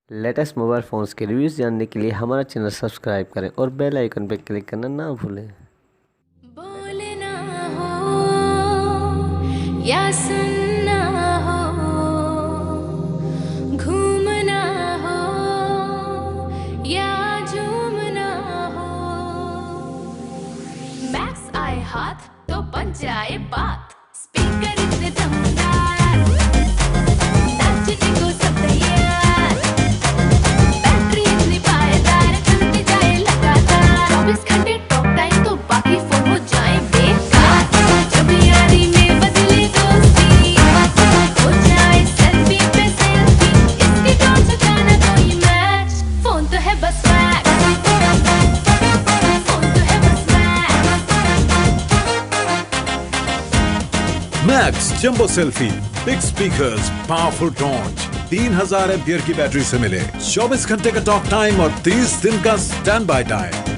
Latest mobile phones के reviews जानने के लिए हमारा चैनल सब्सक्राइब करें और बेल आइकन पर क्लिक करना ना भूलें। बोलना हो या सुनना हो, घूमना हो या झूमना हो, मैक्स आए हाथ तो बन जाए बात। स्पीकर इतने दमदार, नाचने को सब तैयार, बैटरी इतनी पायदार, चलती जाए लगातार। 24 घंटे टॉक टाइम तो बाकी फोन हो जाए बेकार। जब यारी में बदले दोस्ती, हो जाए सेल्फी पे सेल्फी, इसकी टॉर्च जाना कोई मैच। फोन तो है बस मैक्स, फोन तो है बस max. Max jumbo selfie, big speakers, powerful torch, 3000 ampere की बैटरी से मिले 24 घंटे का टॉक टाइम और 30 दिन का स्टैंड बाय टाइम।